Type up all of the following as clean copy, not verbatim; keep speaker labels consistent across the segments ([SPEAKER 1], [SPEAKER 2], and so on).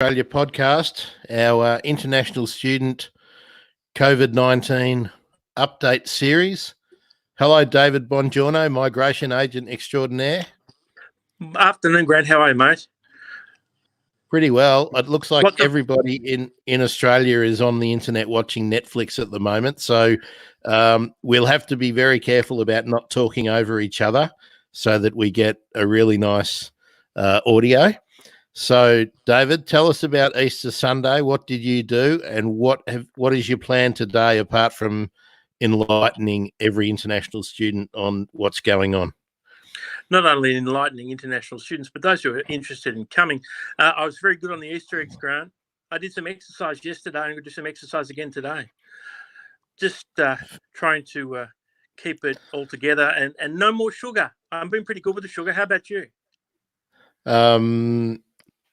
[SPEAKER 1] Australia podcast, our international student COVID-19 update series. Hello, David Bongiorno, migration agent extraordinaire.
[SPEAKER 2] Afternoon, Grant. How are you, mate?
[SPEAKER 1] Pretty well. It looks like everybody in Australia is on the internet watching Netflix at the moment, so we'll have to be very careful about not talking over each other so that we get a really nice audio. So, David, tell us about Easter Sunday. What did you do, and what is your plan today, apart from enlightening every international student on what's going on?
[SPEAKER 2] Not only enlightening international students, but those who are interested in coming. I was very good on the Easter eggs, Grant. I did some exercise yesterday, and I'm going to do some exercise again today. Just trying to keep it all together, and no more sugar. I'm being pretty good with the sugar. How about you?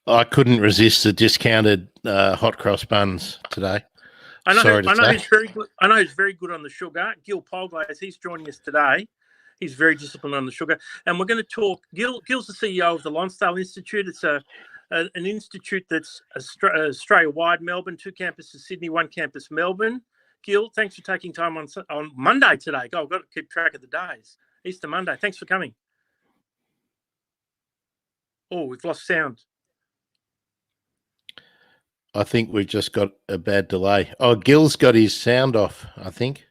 [SPEAKER 1] I couldn't resist the discounted hot cross buns today.
[SPEAKER 2] I know he's very good. I know he's very good on the sugar. Gil Polglaze, he's joining us today. He's very disciplined on the sugar, and we're going to talk. Gil's the CEO of the Lonsdale Institute. It's an institute that's Australia-wide. Melbourne, 2 campuses, Sydney, 1 campus, Melbourne. Gil, thanks for taking time on Monday today. I've got to keep track of the days. Easter Monday. Thanks for coming. Oh, we've lost sound.
[SPEAKER 1] I think we've just got a bad delay. Oh, Gil's got his sound off, I think.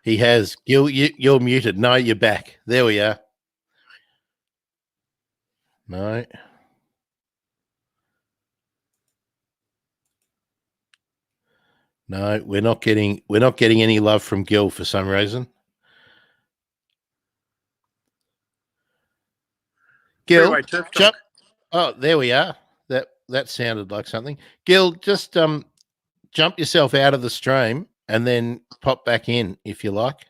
[SPEAKER 1] He has. Gil, you're muted. No, you're back. There we are. No. No, we're not getting any love from Gil for some reason. Gil, jump. Oh, there we are. That sounded like something. Gil, just jump yourself out of the stream and then pop back in if you like.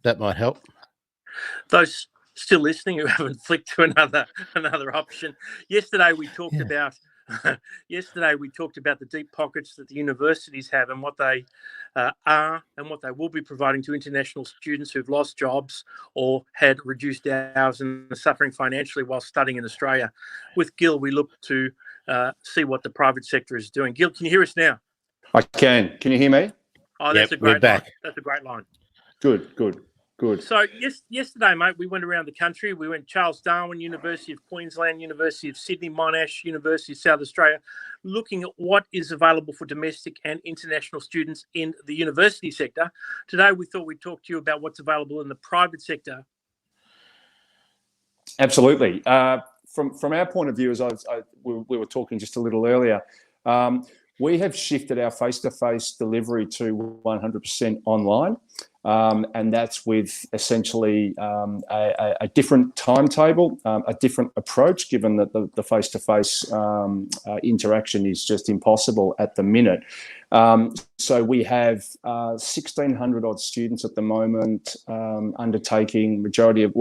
[SPEAKER 1] That might help.
[SPEAKER 2] Those still listening who haven't flicked to another option. Yesterday we talked about the deep pockets that the universities have and what they are and what they will be providing to international students who've lost jobs or had reduced hours and are suffering financially while studying in Australia. With Gil, we look to see what the private sector is doing. Gil, can you hear us now?
[SPEAKER 3] I can. Can you hear me?
[SPEAKER 2] Oh, that's a great line. That's a great line.
[SPEAKER 3] Good.
[SPEAKER 2] So yesterday, mate, we went around the country. We went Charles Darwin, University of Queensland, University of Sydney, Monash, University of South Australia, looking at what is available for domestic and international students in the university sector. Today, we thought we'd talk to you about what's available in the private sector.
[SPEAKER 3] Absolutely. From our point of view, as we were talking just a little earlier, we have shifted our face-to-face delivery to 100% online, and that's with essentially a different timetable, a different approach, given that the face-to-face interaction is just impossible at the minute. So we have 1,600 odd students at the moment undertaking majority of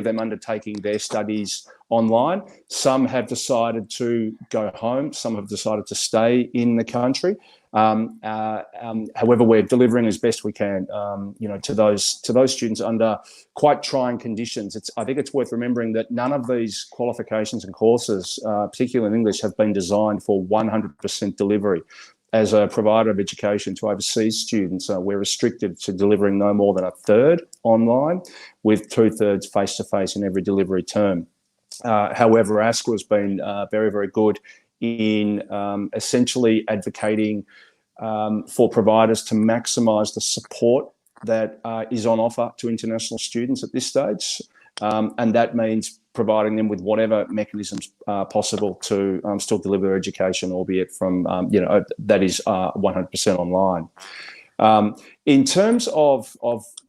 [SPEAKER 3] them undertaking their studies online. Some have decided to go home. Some have decided to stay in the country. However, we're delivering as best we can, to those students under quite trying conditions. I think it's worth remembering that none of these qualifications and courses, particularly in English, have been designed for 100% delivery. As a provider of education to overseas students, we're restricted to delivering no more than a third online, with 2/3 face-to-face in every delivery term. However, ASQA has been very, very good in essentially advocating for providers to maximise the support that is on offer to international students at this stage. And that means providing them with whatever mechanisms possible to still deliver their education, albeit from, that is 100% online. In terms of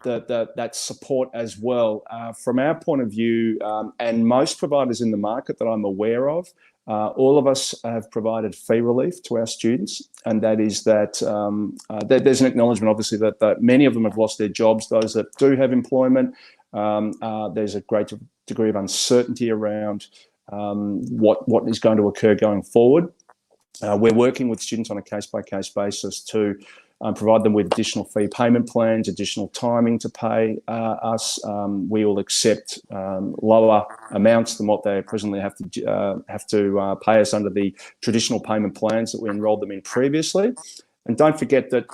[SPEAKER 3] that support as well, from our point of view, and most providers in the market that I'm aware of, all of us have provided fee relief to our students, and that is that there's an acknowledgement, obviously, that many of them have lost their jobs. Those that do have employment, there's a great degree of uncertainty around what is going to occur going forward. We're working with students on a case-by-case basis to provide them with additional fee payment plans, additional timing to pay us. We will accept lower amounts than what they presently have to pay us under the traditional payment plans that we enrolled them in previously. And don't forget that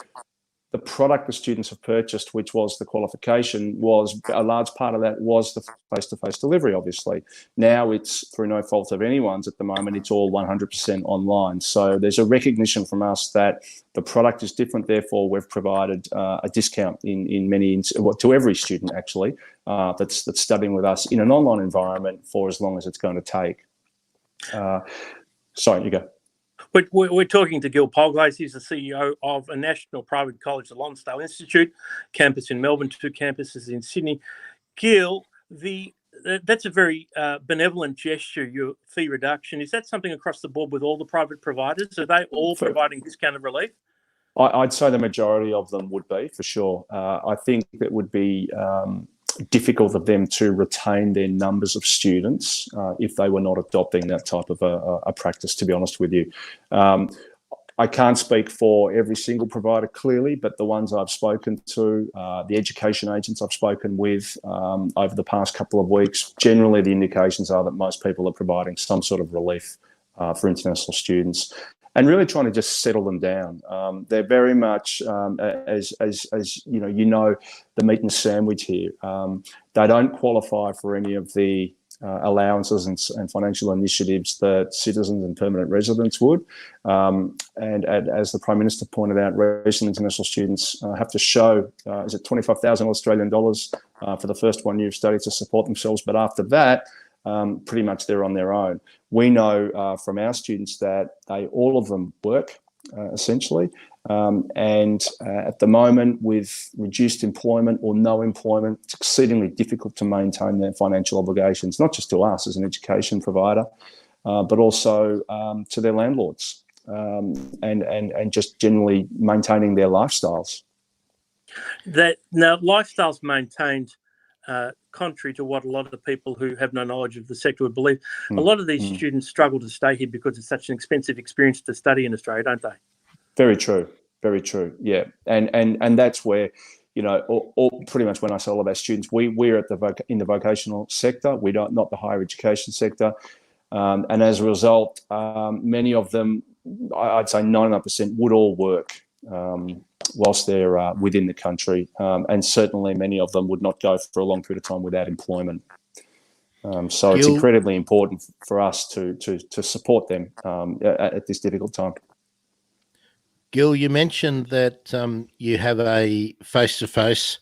[SPEAKER 3] the product the students have purchased, which was the qualification, was a large part of that was the face-to-face delivery, obviously. Now it's through no fault of anyone's at the moment, it's all 100% online. So there's a recognition from us that the product is different, therefore we've provided a discount in many, to every student actually, that's studying with us in an online environment for as long as it's going to take. Sorry, you go.
[SPEAKER 2] We're talking to Gil Polglaze. He's the CEO of a national private college, the Lonsdale Institute, campus in Melbourne, 2 campuses in Sydney. Gil, that's a very benevolent gesture, your fee reduction. Is that something across the board with all the private providers? Are they all providing discounted relief?
[SPEAKER 3] I'd say the majority of them would be, for sure. I think it would be difficult for them to retain their numbers of students if they were not adopting that type of a practice, to be honest with you. I can't speak for every single provider clearly, but the ones I've spoken to, the education agents I've spoken with over the past couple of weeks, generally the indications are that most people are providing some sort of relief for international students. And really trying to just settle them down. They're very much, as you know, the meat and sandwich here. They don't qualify for any of the allowances and financial initiatives that citizens and permanent residents would. And as the Prime Minister pointed out, recent international students have to show, is it 25,000 Australian dollars for the first 1 year of study to support themselves. But after that, pretty much they're on their own. We know from our students that all of them work, essentially. And at the moment, with reduced employment or no employment, it's exceedingly difficult to maintain their financial obligations, not just to us as an education provider, but also to their landlords and just generally maintaining their lifestyles.
[SPEAKER 2] Now, lifestyles maintained, contrary to what a lot of the people who have no knowledge of the sector would believe, a lot of these students struggle to stay here because it's such an expensive experience to study in Australia, don't they? Very true.
[SPEAKER 3] Very true. Yeah. And that's where, you know, all pretty much when I say all of our students, we're in the vocational sector. We don't, not the higher education sector. And as a result, many of them, I'd say 99% would all work whilst they're within the country. And certainly many of them would not go for a long period of time without employment. So it's incredibly important for us to support them at this difficult time.
[SPEAKER 1] Gil, you mentioned that you have a face-to-face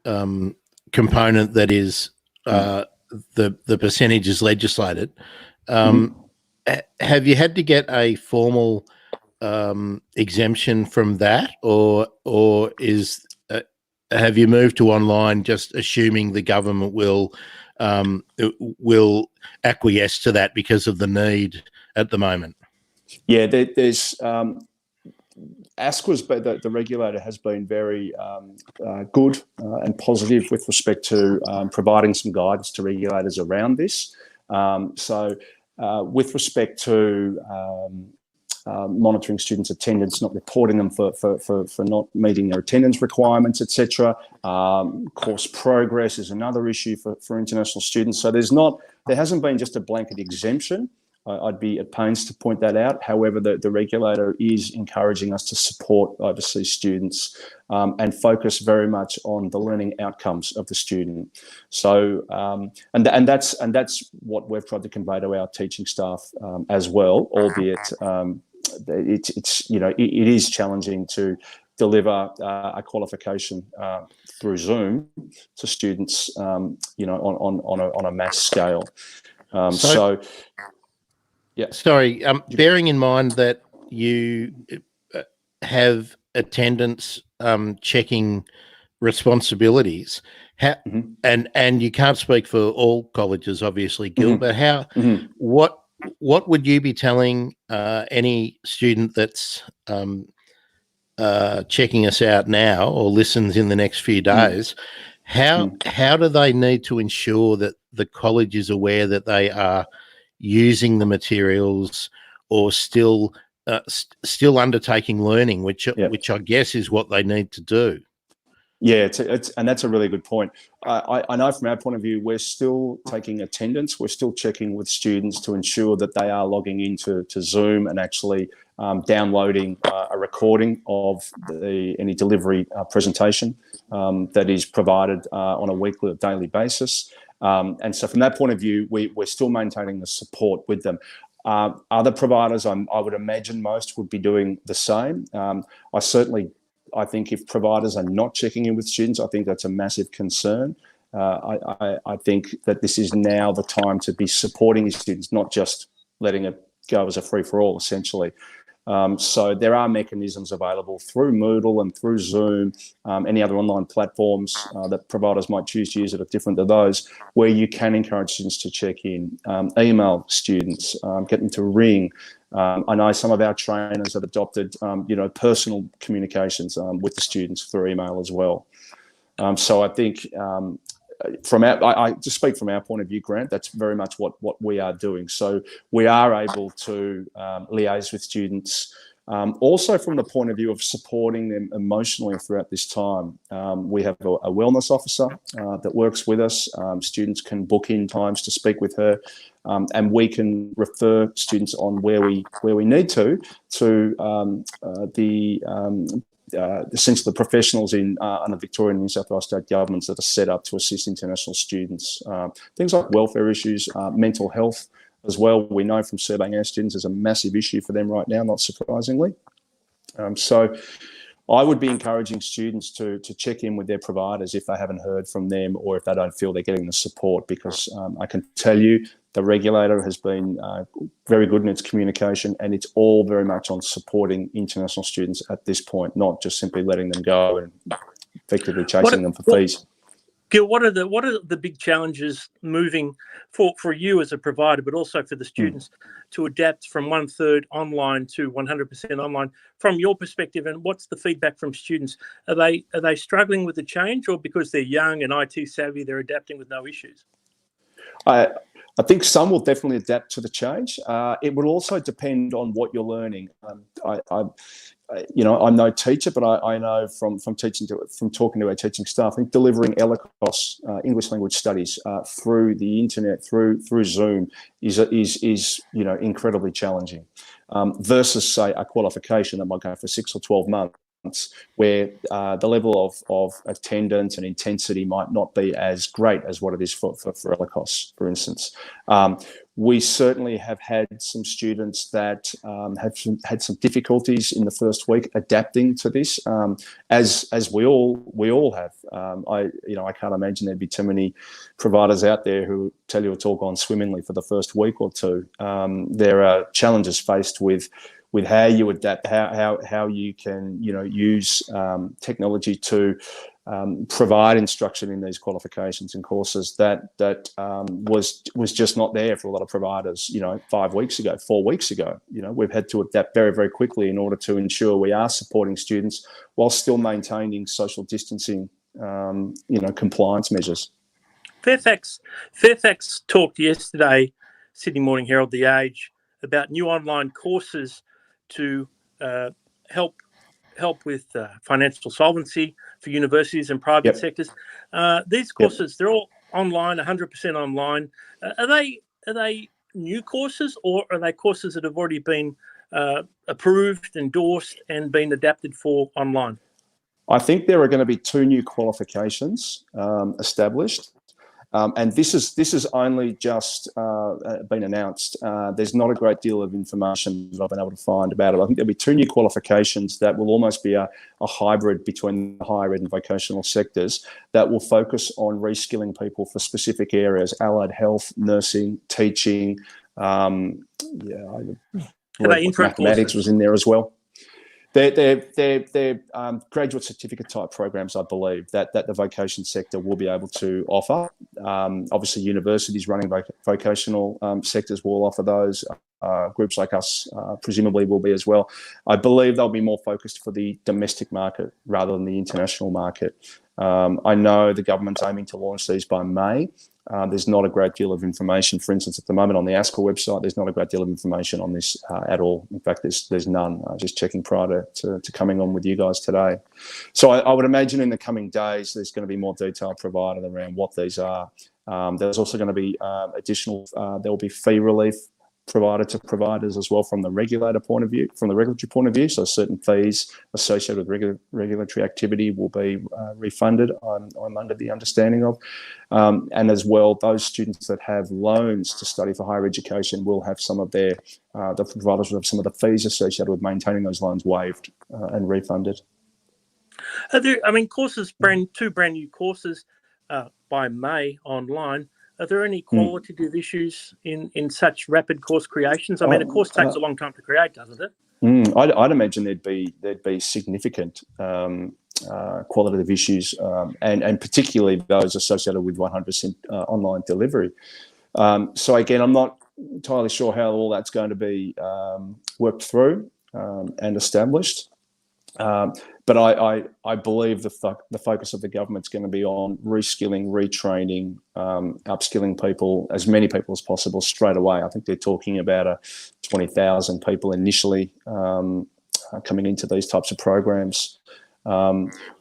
[SPEAKER 1] component that is the percentage is legislated. Have you had to get a formal exemption from that, or have you moved to online just assuming the government will acquiesce to that because of the need at the moment?
[SPEAKER 3] Yeah, there's ASQA, the regulator, has been very good and positive with respect to providing some guidance to regulators around this. So with respect to monitoring students' attendance, not reporting them for not meeting their attendance requirements, etc. Course progress is another issue for international students. So there hasn't been just a blanket exemption. I'd be at pains to point that out. However, the regulator is encouraging us to support overseas students and focus very much on the learning outcomes of the student. So, and that's what we've tried to convey to our teaching staff as well. Albeit, it's you know, it is challenging to deliver a qualification through Zoom to students, you know, on a mass scale. So yeah.
[SPEAKER 1] Sorry, bearing in mind that you have attendance checking responsibilities, and you can't speak for all colleges, obviously, Gil, but how what would you be telling any student that's checking us out now or listens in the next few days? How do they need to ensure that the college is aware that they are using the materials or still still undertaking learning, which I guess is what they need to do.
[SPEAKER 3] Yeah, and that's a really good point. I know from our point of view, we're still taking attendance. We're still checking with students to ensure that they are logging into Zoom and actually downloading a recording of any delivery presentation that is provided on a weekly or daily basis. And so from that point of view, we're still maintaining the support with them. Other providers, I would imagine most would be doing the same. I think if providers are not checking in with students, I think that's a massive concern. I think that this is now the time to be supporting these students, not just letting it go as a free-for-all, essentially. So there are mechanisms available through Moodle and through Zoom, any other online platforms that providers might choose to use that are different to those, where you can encourage students to check in, email students, get them to ring. I know some of our trainers have adopted, personal communications with the students through email as well. So I think I just speak from our point of view, Grant, that's very much what we are doing. So we are able to liaise with students, also from the point of view of supporting them emotionally throughout this time. We have a wellness officer that works with us. Students can book in times to speak with her, and we can refer students on where we need to essentially the professionals under Victorian and New South Wales state governments that are set up to assist international students. Things like welfare issues, mental health as well. We know from surveying our students is a massive issue for them right now, not surprisingly. So I would be encouraging students to check in with their providers if they haven't heard from them or if they don't feel they're getting the support, because I can tell you the regulator has been very good in its communication, and it's all very much on supporting international students at this point, not just simply letting them go and effectively chasing them for fees.
[SPEAKER 2] Gil, what are the big challenges moving for you as a provider, but also for the students to adapt from 1/3 online to 100% online from your perspective? And what's the feedback from students? Are they struggling with the change, or because they're young and IT savvy, they're adapting with no issues?
[SPEAKER 3] I think some will definitely adapt to the change. It would also depend on what you're learning. I'm no teacher, but I know from talking to our teaching staff, I think delivering ELICOS, English language studies, through the internet, through Zoom, is incredibly challenging, versus say a qualification that might go for 6 or 12 months. Where the level of attendance and intensity might not be as great as what it is for ELICOS, for instance. We certainly have had some students that have had some difficulties in the first week adapting to this, as we all have. I can't imagine there'd be too many providers out there who tell you it's all gone swimmingly for the first week or two. There are challenges faced with how you adapt, how you can use technology to provide instruction in these qualifications and courses that was just not there for a lot of providers 5 weeks ago, 4 weeks ago. We've had to adapt very, very quickly in order to ensure we are supporting students while still maintaining social distancing compliance measures.
[SPEAKER 2] Fairfax talked yesterday, Sydney Morning Herald, The Age, about new online courses to help with financial solvency for universities and private sectors. These courses, they're all online, 100% online. Are they new courses, or are they courses that have already been approved, endorsed, and been adapted for online?
[SPEAKER 3] I think there are going to be 2 new qualifications established. And this is only just been announced. There's not a great deal of information that I've been able to find about it. I think there'll be 2 new qualifications that will almost be a hybrid between the higher ed and vocational sectors that will focus on reskilling people for specific areas: allied health, nursing, teaching. Mathematics was in there as well. They're graduate certificate type programs, I believe, that the vocation sector will be able to offer. Obviously, universities running vocational sectors will offer those. Groups like us presumably will be as well. I believe they'll be more focused for the domestic market rather than the international market. I know the government's aiming to launch these by May. There's not a great deal of information. For instance, at the moment on the ASCL website, there's not a great deal of information on this at all. In fact, there's none. Just checking prior to coming on with you guys today. So I would imagine in the coming days, there's going to be more detail provided around what these are. There's also going to be additional, there will be fee relief provided to providers as well from the regulator point of view, from the regulatory point of view. So certain fees associated with regulatory activity will be refunded, I'm under the understanding of. And as well, those students that have loans to study for higher education will have some of their, the providers will have some of the fees associated with maintaining those loans waived and refunded.
[SPEAKER 2] Are there, courses, two brand new courses by May online. Are there any qualitative issues in such rapid course creations? A course takes a long time to create, doesn't it?
[SPEAKER 3] I'd imagine there'd be significant qualitative issues, and particularly those associated with 100% online delivery. So again, I'm not entirely sure how all that's going to be worked through and established. But I believe the focus of the government's going to be on reskilling, retraining, upskilling people, as many people as possible straight away. I think they're talking about 20,000 people initially coming into these types of programs.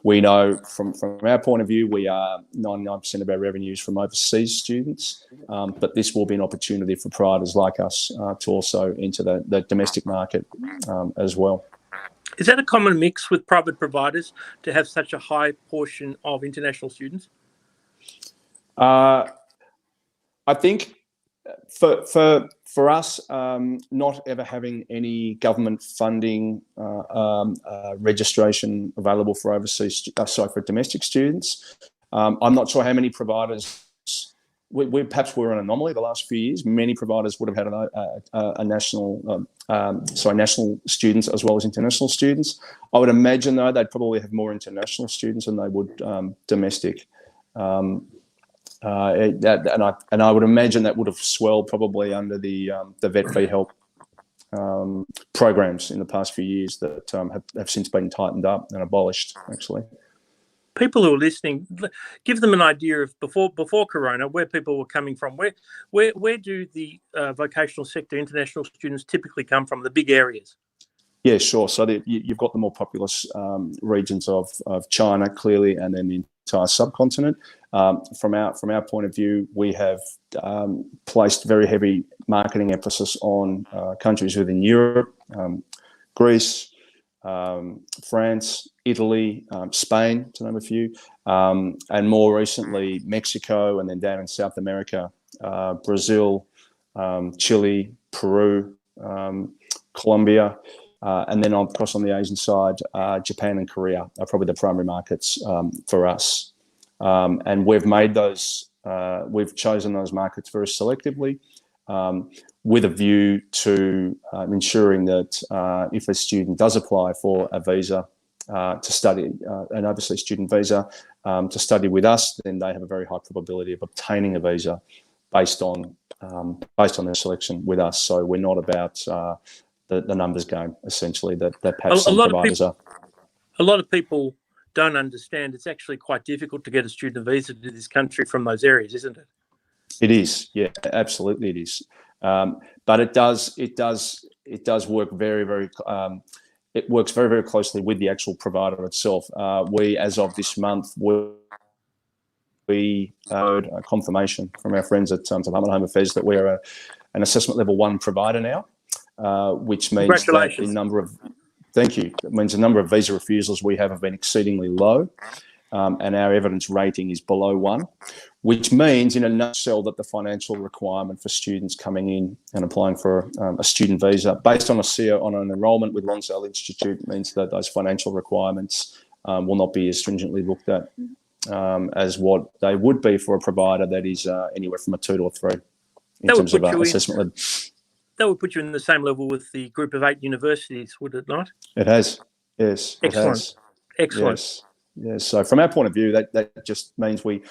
[SPEAKER 3] We know from our point of view, we are 99% of our revenues from overseas students, but this will be an opportunity for providers like us to also enter the domestic market as well.
[SPEAKER 2] Is that a common mix with private providers to have such a high portion of international students?
[SPEAKER 3] I think for us, not ever having any government funding registration available for for domestic students, I'm not sure how many providers. Perhaps we're an anomaly the last few years. Many providers would have had national students as well as international students. I would imagine, though, they'd probably have more international students than they would domestic. And I would imagine that would have swelled probably under the vet fee help programs in the past few years that have since been tightened up and abolished, actually.
[SPEAKER 2] People who are listening, give them an idea of before Corona, where people were coming from. Where do the vocational sector international students typically come from? The big areas.
[SPEAKER 3] Yeah, sure. So you've got the more populous regions of China, clearly, and then the entire subcontinent. From our point of view, we have placed very heavy marketing emphasis on countries within Europe, Greece, France, Italy, Spain, to name a few, and more recently Mexico, and then down in South America, Brazil, Chile, Peru, Colombia, and then across on the Asian side, Japan and Korea are probably the primary markets for us. And we've made those, we've chosen those markets very selectively, with a view to ensuring that if a student does apply for a visa to study, an overseas student visa to study with us, then they have a very high probability of obtaining a visa based on their selection with us. So we're not about the numbers game, essentially, that perhaps some providers are.
[SPEAKER 2] A lot of people don't understand it's actually quite difficult to get a student visa to this country from those areas, isn't it?
[SPEAKER 3] It is, yeah, absolutely it is. But it does work very it works very closely with the actual provider itself. We, as of this month, we heard a confirmation from our friends at Department of Home Affairs that we're an assessment level 1 provider now, which means that the number of it means the number of visa refusals we have been exceedingly low, and our evidence rating is below 1. Which means, in a nutshell, that the financial requirement for students coming in and applying for a student visa based on on an enrolment with Lonsdale Institute means that those financial requirements will not be as stringently looked at as what they would be for a provider that is anywhere from a 2 to a 3 in terms of assessment level.
[SPEAKER 2] That would put you in the same level with the group of 8 universities, would it not?
[SPEAKER 3] It has, yes.
[SPEAKER 2] Excellent.
[SPEAKER 3] It has.
[SPEAKER 2] Excellent.
[SPEAKER 3] Yes. Yeah, so from our point of view, that just means we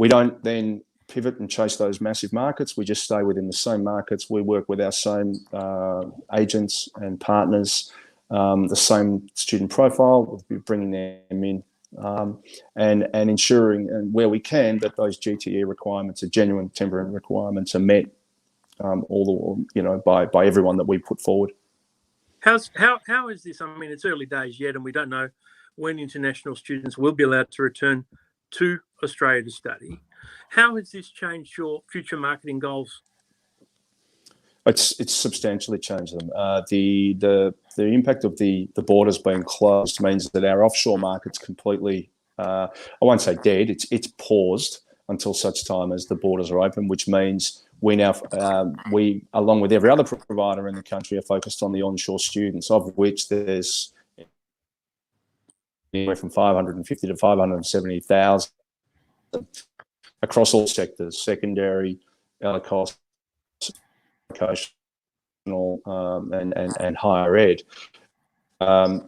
[SPEAKER 3] don't then pivot and chase those massive markets. We just stay within the same markets. We work with our same agents and partners, the same student profile. We'll be bringing them in and ensuring, and where we can, that those GTE requirements, are genuine temporary requirements, are met by everyone that we put forward.
[SPEAKER 2] How is this? I mean, it's early days yet, and we don't know when international students will be allowed to return to Australia to study. How has this changed your future marketing goals?
[SPEAKER 3] It's substantially changed them. The impact of the borders being closed means that our offshore market's completely, I won't say dead, it's paused until such time as the borders are open, which means we now, along with every other provider in the country, are focused on the onshore students, of which there's anywhere from 550 to 570,000 across all sectors: secondary, cost, vocational, and higher ed.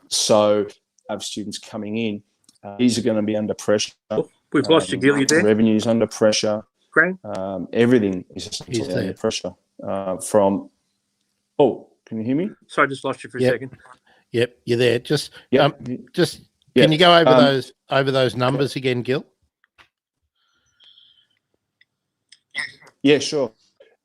[SPEAKER 3] So, have students coming in, these are going to be under pressure.
[SPEAKER 2] We've lost you, Gil. You there?
[SPEAKER 3] Revenue's under pressure.
[SPEAKER 2] Grant?
[SPEAKER 3] Everything is essentially under pressure. Can you hear me?
[SPEAKER 2] Sorry, I just lost you for a second.
[SPEAKER 1] Yep, you're there. Can you go over those numbers again, Gil?
[SPEAKER 3] Yeah, sure.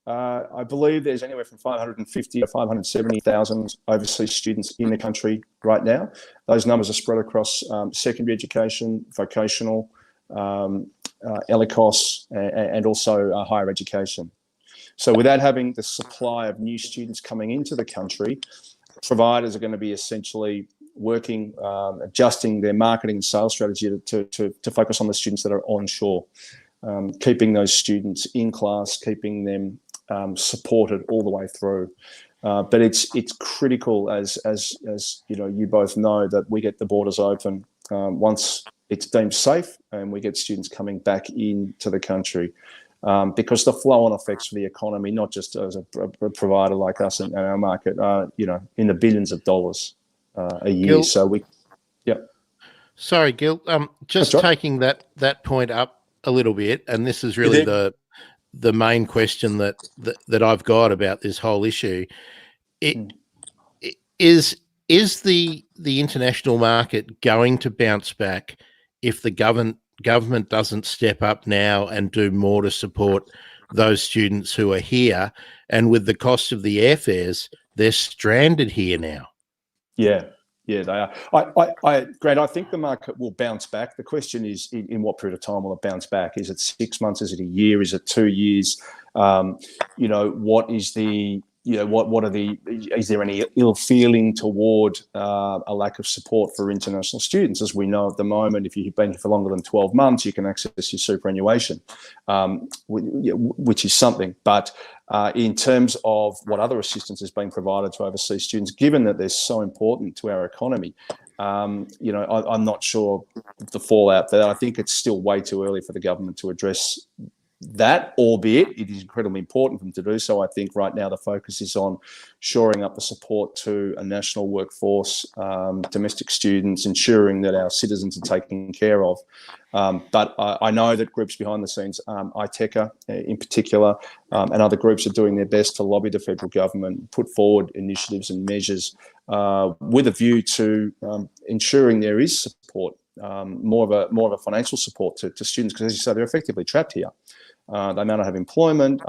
[SPEAKER 3] I believe there's anywhere from 550 to 570,000 overseas students in the country right now. Those numbers are spread across secondary education, vocational, ELICOS, and also higher education. So without having the supply of new students coming into the country, providers are going to be essentially working, adjusting their marketing and sales strategy to focus on the students that are onshore, keeping those students in class, keeping them supported all the way through. But it's critical, as you both know, that we get the borders open once it's deemed safe, and we get students coming back into the country, because the flow-on effects for the economy, not just as a provider like us in our market, in the billions of dollars a year.
[SPEAKER 1] Gil,
[SPEAKER 3] so
[SPEAKER 1] sorry, Gil. Just taking that point up a little bit, and this is really the main question that I've got about this whole issue. Is the international market going to bounce back if the government doesn't step up now and do more to support those students who are here? And with the cost of the airfares, they're stranded here now.
[SPEAKER 3] Yeah, they are. Grant, I think the market will bounce back. The question is, in what period of time will it bounce back? Is it 6 months? Is it a year? Is it 2 years? What is the is there any ill feeling toward a lack of support for international students? As we know at the moment, if you've been here for longer than 12 months, you can access your superannuation, which is something. But in terms of what other assistance is being provided to overseas students, given that they're so important to our economy, I'm not sure the fallout there. I think it's still way too early for the government to address that, albeit it is incredibly important for them to do so. I think right now the focus is on shoring up the support to a national workforce, domestic students, ensuring that our citizens are taken care of. But I know that groups behind the scenes, ITECA in particular, and other groups are doing their best to lobby the federal government, put forward initiatives and measures with a view to ensuring there is support, more of a financial support to students, because as you say, they're effectively trapped here. They may not have employment.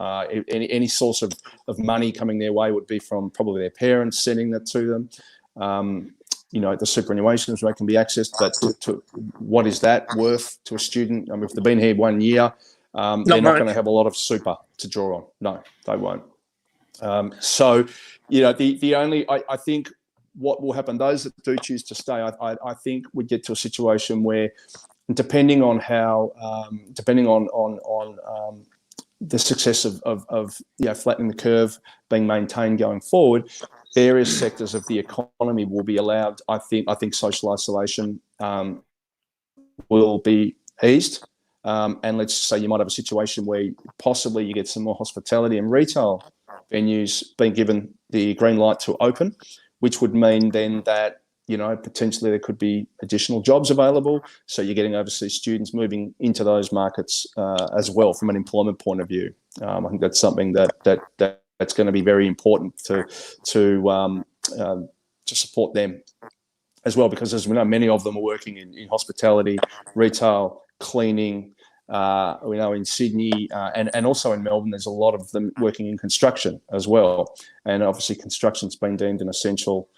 [SPEAKER 3] Any source of money coming their way would be from probably their parents sending that to them. The superannuations rate can be accessed, but to what is that worth to a student? I mean, if they've been here 1 year, they're not going to have a lot of super to draw on. No, they won't. I think what will happen, those that do choose to stay, I think we get to a situation where, depending on the success of flattening the curve being maintained going forward, various sectors of the economy will be allowed. I think social isolation will be eased, and let's say you might have a situation where possibly you get some more hospitality and retail venues being given the green light to open, which would mean then that potentially there could be additional jobs available. So you're getting overseas students moving into those markets as well from an employment point of view. I think that's something that's going to be very important to support them. as well, because as we know, many of them are working in hospitality, retail, cleaning. We know in Sydney and also in Melbourne, there's a lot of them working in construction as well. And obviously construction's been deemed an essential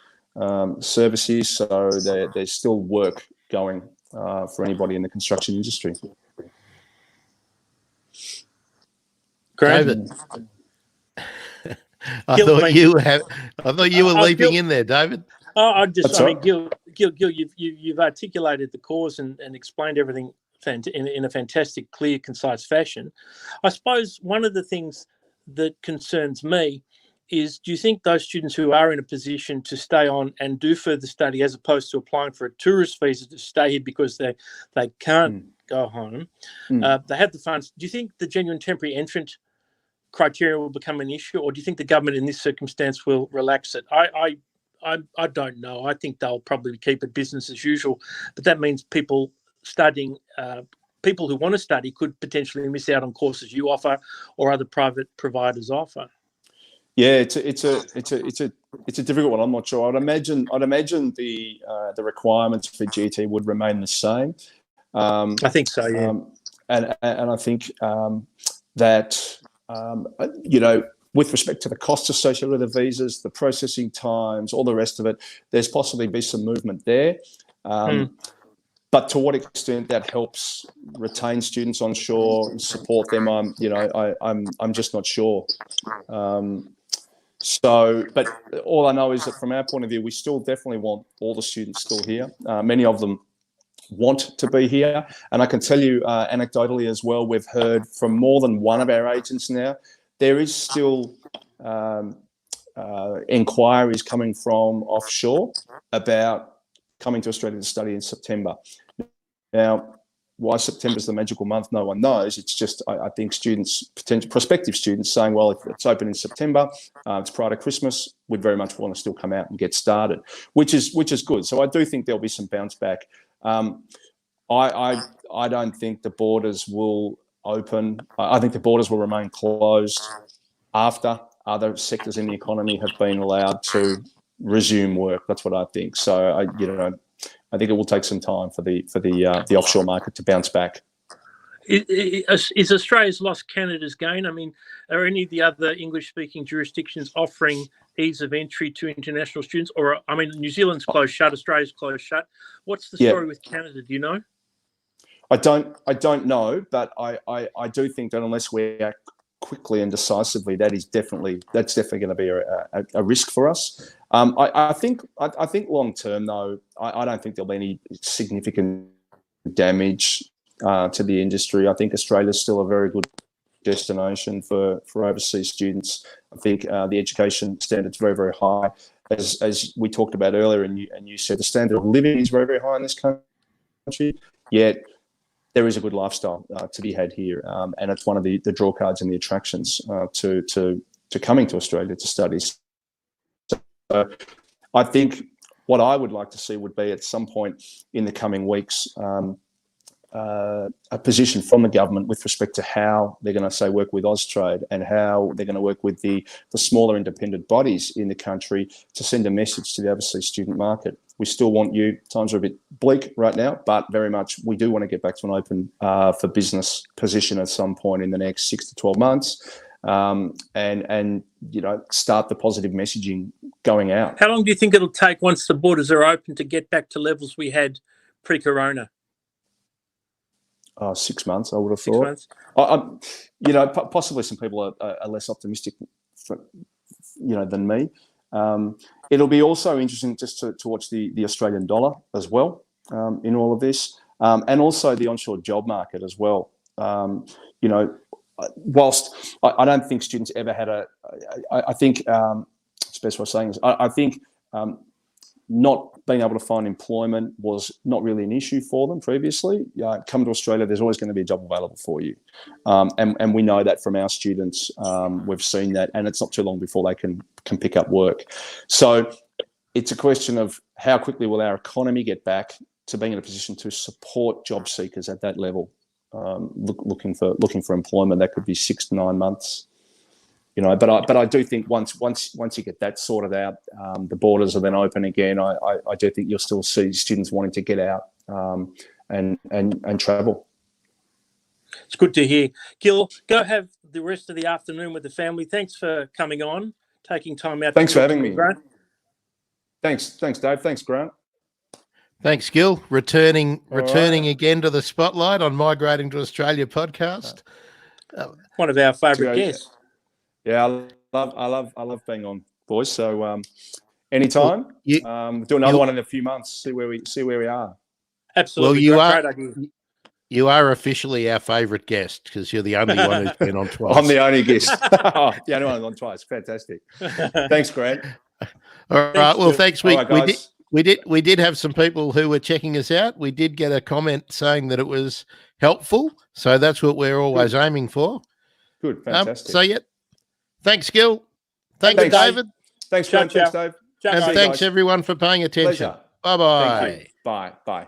[SPEAKER 3] service here, so there's still work going for anybody in the construction industry.
[SPEAKER 1] David, I thought you were leaping in there, David.
[SPEAKER 2] Gil, you've articulated the cause and explained everything in a fantastic, clear, concise fashion. I suppose one of the things that concerns me is, do you think those students who are in a position to stay on and do further study, as opposed to applying for a tourist visa to stay here because they can't go home, they have the funds, do you think the genuine temporary entrant criteria will become an issue, or do you think the government in this circumstance will relax it? I don't know. I think they'll probably keep it business as usual, but that means people studying, people who want to study could potentially miss out on courses you offer or other private providers offer.
[SPEAKER 3] Yeah, it's a difficult one. I'm not sure. I'd imagine the requirements for GT would remain the same.
[SPEAKER 2] I think so. Yeah,
[SPEAKER 3] and I think that with respect to the costs associated with the visas, the processing times, all the rest of it, there's possibly be some movement there. But to what extent that helps retain students on shore and support them, I'm just not sure. But all I know is that from our point of view, we still definitely want all the students still here. Many of them want to be here. And I can tell you anecdotally as well, we've heard from more than one of our agents now, there is still inquiries coming from offshore about coming to Australia to study in September. Now, why September is the magical month, no one knows. It's just, I think students, prospective students saying, well, if it's open in September, it's prior to Christmas, we'd very much want to still come out and get started, which is good. So I do think there'll be some bounce back. I don't think the borders will open. I think the borders will remain closed after other sectors in the economy have been allowed to resume work. That's what I think. So I think it will take some time for the offshore market to bounce back.
[SPEAKER 2] Is Australia's lost Canada's gain? I mean, are any of the other English-speaking jurisdictions offering ease of entry to international students? Or, I mean, New Zealand's closed shut, Australia's closed shut. What's the story with Canada? Do you know?
[SPEAKER 3] I don't know, but I do think that unless we act quickly and decisively, that's definitely going to be a risk for us. I think long term though, I don't think there'll be any significant damage to the industry. I think Australia's still a very good destination for overseas students. I think the education standard's very, very high, as we talked about earlier, and you said the standard of living is very, very high in this country. Yet there is a good lifestyle to be had here, and it's one of the draw cards and the attractions to coming to Australia to study. So I think what I would like to see would be at some point in the coming weeks a position from the government with respect to how they're going to say work with Austrade and how they're going to work with the smaller independent bodies in the country to send a message to the overseas student market. We still want you. Times are a bit bleak right now, but very much we do want to get back to an open for business position at some point in the next 6 to 12 months, and start the positive messaging going out.
[SPEAKER 2] How long do you think it'll take once the borders are open to get back to levels we had pre-corona?
[SPEAKER 3] 6 months, I would have thought. 6 months. Possibly some people are less optimistic, than me. It'll be also interesting just to watch the Australian dollar as well in all of this, and also the onshore job market as well. Whilst I don't think students ever had I think it's best way of saying this. I think not being able to find employment was not really an issue for them previously. Come to Australia, there's always going to be a job available for you. And we know that from our students. We've seen that, and it's not too long before they can pick up work. So it's a question of how quickly will our economy get back to being in a position to support job seekers at that level, looking for employment. That could be 6 to 9 months. But I do think once you get that sorted out, the borders are then open again. I do think you'll still see students wanting to get out and travel.
[SPEAKER 2] It's good to hear. Gil, go have the rest of the afternoon with the family. Thanks for coming on, taking time out.
[SPEAKER 3] Thanks for having me. Grant. Thanks, Dave. Thanks, Grant.
[SPEAKER 1] Thanks, Gil. Returning again to the spotlight on Migrating to Australia podcast.
[SPEAKER 2] One of our favourite guests.
[SPEAKER 3] Yeah, I love being on, boys. So anytime, do another one in a few months. See where we are.
[SPEAKER 2] Absolutely.
[SPEAKER 1] Well, you are officially our favourite guest because you're the only one who's been on twice.
[SPEAKER 3] I'm the only guest. The only one on twice. Fantastic. Thanks, Grant.
[SPEAKER 1] All right. Well, thanks. We did have some people who were checking us out. We did get a comment saying that it was helpful. So that's what we're always aiming for.
[SPEAKER 3] Good. Fantastic.
[SPEAKER 1] So yeah. Thanks, Gil. Thanks, David.
[SPEAKER 3] Thanks, Grant. Thanks, Dave.
[SPEAKER 1] And thanks everyone for paying attention.
[SPEAKER 3] Pleasure.
[SPEAKER 1] Bye-bye.
[SPEAKER 3] Bye.